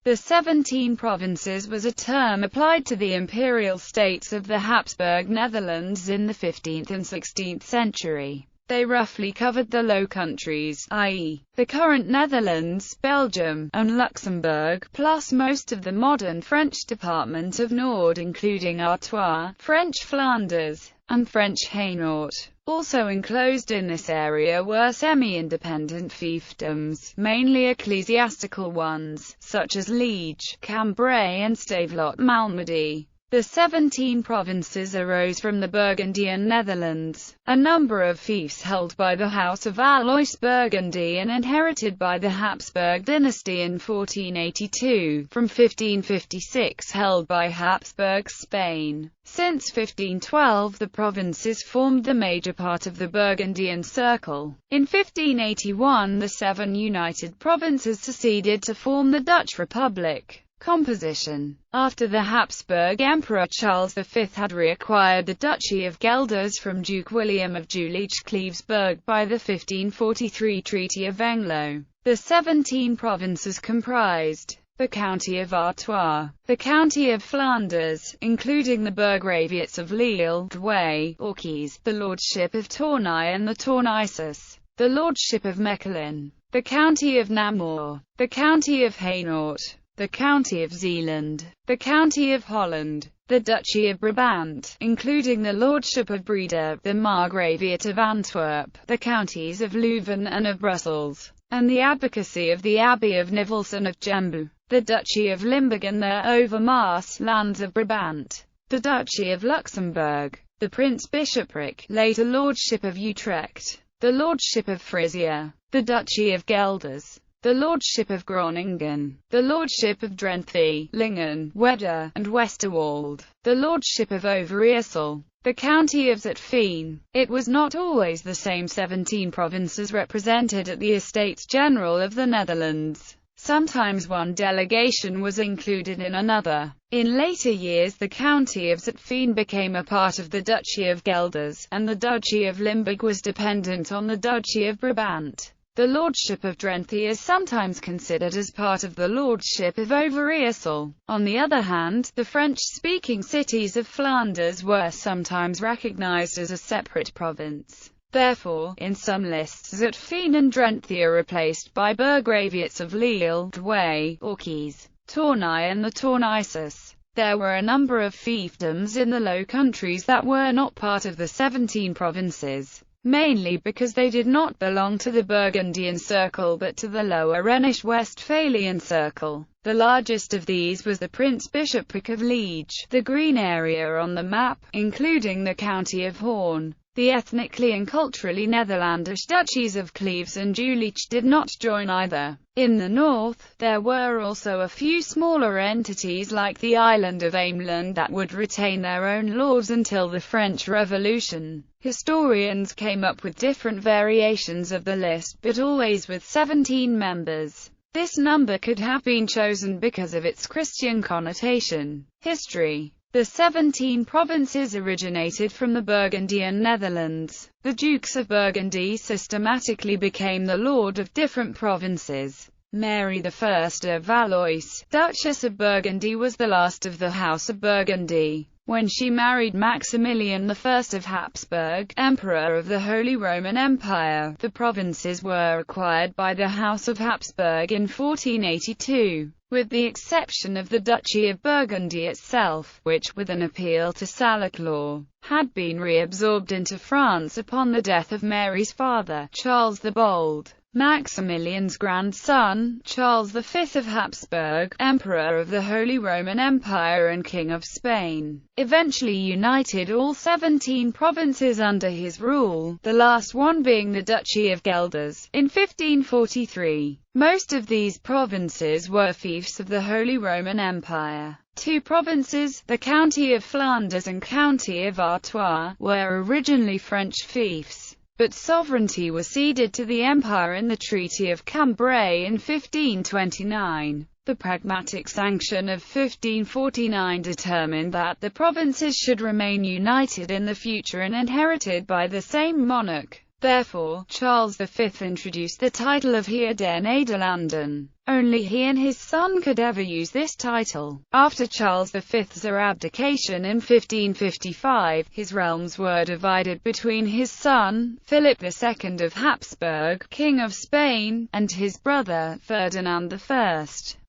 The 17 provinces was a term applied to the imperial states of the Habsburg Netherlands in the 15th and 16th century. They roughly covered the Low Countries, i.e., the current Netherlands, Belgium, and Luxembourg, plus most of the modern French department of Nord including Artois, French Flanders, and French Hainaut. Also enclosed in this area were semi-independent fiefdoms, mainly ecclesiastical ones, such as Liege, Cambray and Stavelot-Malmedy. The 17 provinces arose from the Burgundian Netherlands, a number of fiefs held by the House of Alois Burgundy and inherited by the Habsburg dynasty in 1482, from 1556 held by Habsburg Spain. Since 1512 the provinces formed the major part of the Burgundian Circle. In 1581 the 7 united provinces seceded to form the Dutch Republic. Composition. After the Habsburg Emperor Charles V had reacquired the Duchy of Guelders from Duke William of Jülich-Cleversburg by the 1543 Treaty of Venlo, the 17 provinces comprised the County of Artois, the County of Flanders, including the Burgraviates of Lille, Douai, Orchies, the Lordship of Tournai and the Tourneisses, the Lordship of Mechelen, the County of Namur, the County of Hainaut, the County of Zeeland, the County of Holland, the Duchy of Brabant, including the Lordship of Breda, the Margraviate of Antwerp, the counties of Leuven and of Brussels, and the advocacy of the Abbey of Nivelles and of Gembu, the Duchy of Limburg and the Overmaas lands of Brabant, the Duchy of Luxembourg, the Prince-Bishopric, later Lordship of Utrecht, the Lordship of Frisia, the Duchy of Guelders, the Lordship of Groningen, the Lordship of Drenthe, Lingen, Wedder, and Westerwald, the Lordship of Overijssel, the County of Zutphen. It was not always the same 17 provinces represented at the Estates General of the Netherlands. Sometimes one delegation was included in another. In later years the County of Zutphen became a part of the Duchy of Guelders, and the Duchy of Limburg was dependent on the Duchy of Brabant. The Lordship of Drenthe is sometimes considered as part of the Lordship of Overijssel. On the other hand, the French-speaking cities of Flanders were sometimes recognized as a separate province. Therefore, in some lists Zutphen and Drenthe are replaced by Burgraviates of Lille, Douai, Orchies, Tournai and the Tourneisses. There were a number of fiefdoms in the Low Countries that were not part of the 17 provinces, mainly because they did not belong to the Burgundian Circle but to the Lower Rhenish-Westphalian Circle. The largest of these was the Prince-Bishopric of Liege, the green area on the map, including the County of Hoorn. The ethnically and culturally Netherlandish duchies of Cleves and Jülich did not join either. In the north, there were also a few smaller entities like the island of Ameland that would retain their own laws until the French Revolution. Historians came up with different variations of the list, but always with 17 members. This number could have been chosen because of its Christian connotation. History. The 17 provinces originated from the Burgundian Netherlands. The Dukes of Burgundy systematically became the lord of different provinces. Mary I of Valois, Duchess of Burgundy, was the last of the House of Burgundy. When she married Maximilian I of Habsburg, Emperor of the Holy Roman Empire, the provinces were acquired by the House of Habsburg in 1482. With the exception of the Duchy of Burgundy itself, which, with an appeal to Salic law, had been reabsorbed into France upon the death of Mary's father, Charles the Bold. Maximilian's grandson, Charles V of Habsburg, Emperor of the Holy Roman Empire and King of Spain, eventually united all 17 provinces under his rule, the last one being the Duchy of Guelders, in 1543. Most of these provinces were fiefs of the Holy Roman Empire. 2 provinces, the County of Flanders and County of Artois, were originally French fiefs, but sovereignty was ceded to the Empire in the Treaty of Cambray in 1529. The Pragmatic Sanction of 1549 determined that the provinces should remain united in the future and inherited by the same monarch. Therefore, Charles V introduced the title of Heer der Nederlanden. Only he and his son could ever use this title. After Charles V's abdication in 1555, his realms were divided between his son, Philip II of Habsburg, King of Spain, and his brother, Ferdinand I,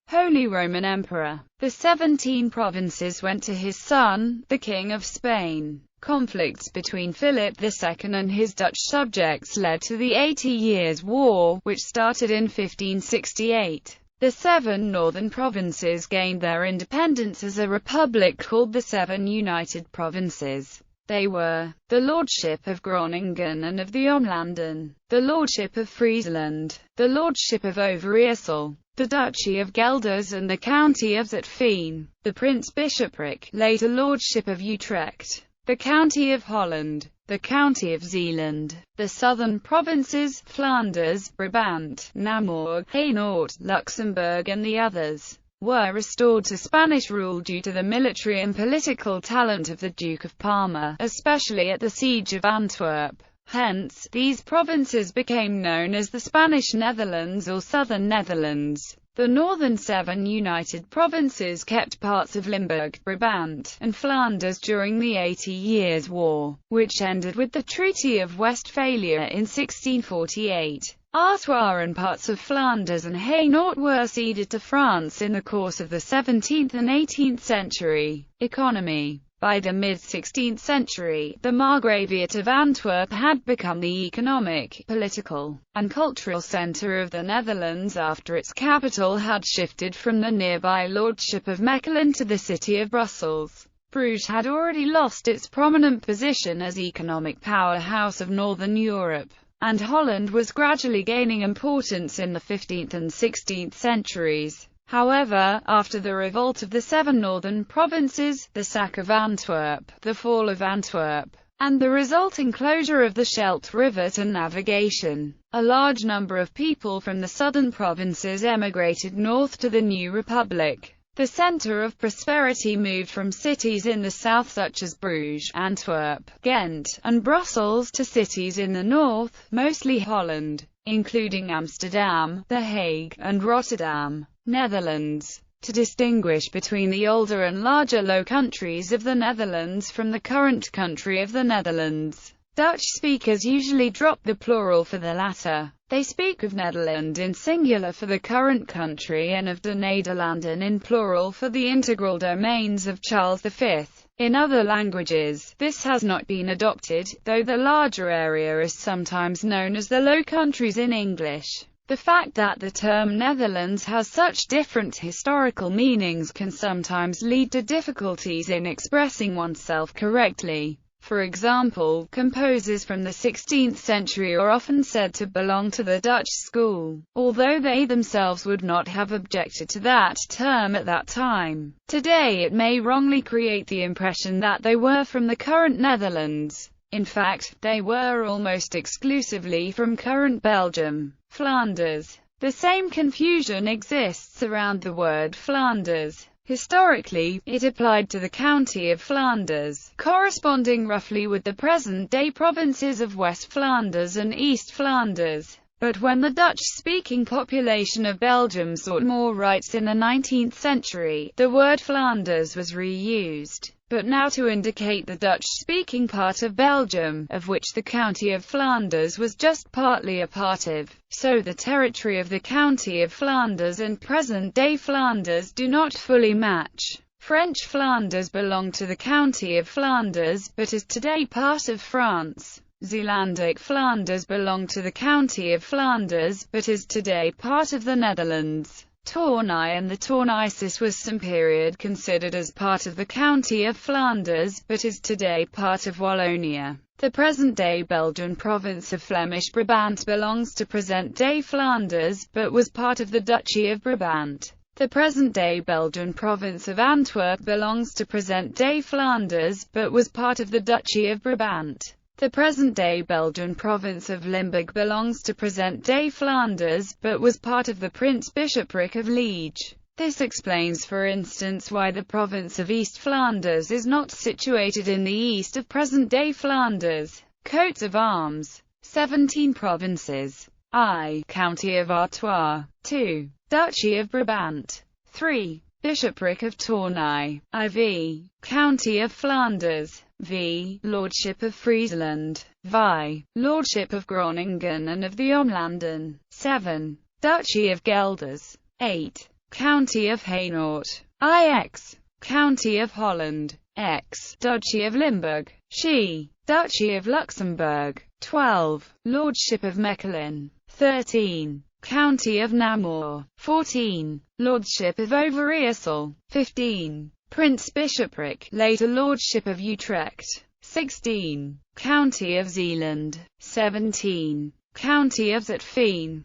Holy Roman Emperor. The 17 provinces went to his son, the King of Spain. Conflicts between Philip II and his Dutch subjects led to the 80 Years' War, which started in 1568. The 7 northern provinces gained their independence as a republic called the 7 United Provinces. They were the Lordship of Groningen and of the Omlanden, the Lordship of Friesland, the Lordship of Overijssel, the Duchy of Gelders and the County of Zutphen, the Prince-Bishopric, later Lordship of Utrecht, the County of Holland, the County of Zeeland, the southern provinces, Flanders, Brabant, Namur, Hainaut, Luxembourg and the others, were restored to Spanish rule due to the military and political talent of the Duke of Parma, especially at the Siege of Antwerp. Hence, these provinces became known as the Spanish Netherlands or Southern Netherlands. The northern 7 United Provinces kept parts of Limburg, Brabant, and Flanders during the 80 Years' War, which ended with the Treaty of Westphalia in 1648. Artois and parts of Flanders and Hainaut were ceded to France in the course of the 17th and 18th century. Economy. By the mid-16th century, the Margraviate of Antwerp had become the economic, political, and cultural centre of the Netherlands after its capital had shifted from the nearby Lordship of Mechelen to the city of Brussels. Bruges had already lost its prominent position as economic powerhouse of Northern Europe, and Holland was gradually gaining importance in the 15th and 16th centuries. However, after the revolt of the 7 northern provinces, the sack of Antwerp, the fall of Antwerp, and the resulting closure of the Scheldt River to navigation, a large number of people from the southern provinces emigrated north to the new republic. The centre of prosperity moved from cities in the south such as Bruges, Antwerp, Ghent, and Brussels to cities in the north, mostly Holland, including Amsterdam, The Hague, and Rotterdam, Netherlands. To distinguish between the older and larger Low Countries of the Netherlands from the current country of the Netherlands, Dutch speakers usually drop the plural for the latter. They speak of Nederland in singular for the current country and of de Nederlanden in plural for the integral domains of Charles V. In other languages, this has not been adopted, though the larger area is sometimes known as the Low Countries in English. The fact that the term Netherlands has such different historical meanings can sometimes lead to difficulties in expressing oneself correctly. For example, composers from the 16th century are often said to belong to the Dutch school, although they themselves would not have objected to that term at that time. Today it may wrongly create the impression that they were from the current Netherlands. In fact, they were almost exclusively from current Belgium. Flanders. The same confusion exists around the word Flanders. Historically, it applied to the county of Flanders, corresponding roughly with the present-day provinces of West Flanders and East Flanders. But when the Dutch-speaking population of Belgium sought more rights in the 19th century, the word Flanders was reused, but now to indicate the Dutch-speaking part of Belgium, of which the county of Flanders was just partly a part of. So the territory of the county of Flanders and present-day Flanders do not fully match. French Flanders belonged to the county of Flanders, but is today part of France. Zeelandic Flanders belonged to the county of Flanders, but is today part of the Netherlands. Tournai and the Tournaisis was some period considered as part of the county of Flanders, but is today part of Wallonia. The present-day Belgian province of Flemish Brabant belongs to present-day Flanders, but was part of the Duchy of Brabant. The present-day Belgian province of Antwerp belongs to present-day Flanders, but was part of the Duchy of Brabant. The present-day Belgian province of Limburg belongs to present-day Flanders, but was part of the Prince-Bishopric of Liege. This explains, for instance, why the province of East Flanders is not situated in the east of present-day Flanders. Coats of arms. 17 provinces. I. County of Artois. 2. Duchy of Brabant. 3. Bishopric of Tournai. IV. County of Flanders. V. Lordship of Friesland. Vi. Lordship of Groningen and of the Omlanden. 7. Duchy of Gelders. 8. County of Hainaut. IX. County of Holland. X. Duchy of Limburg. She. Duchy of Luxembourg. 12. Lordship of Mechlin. 13. County of Namur. 14. Lordship of Overijssel. 15. Prince Bishopric, later Lordship of Utrecht. 16. County of Zeeland. 17. County of Zutphen.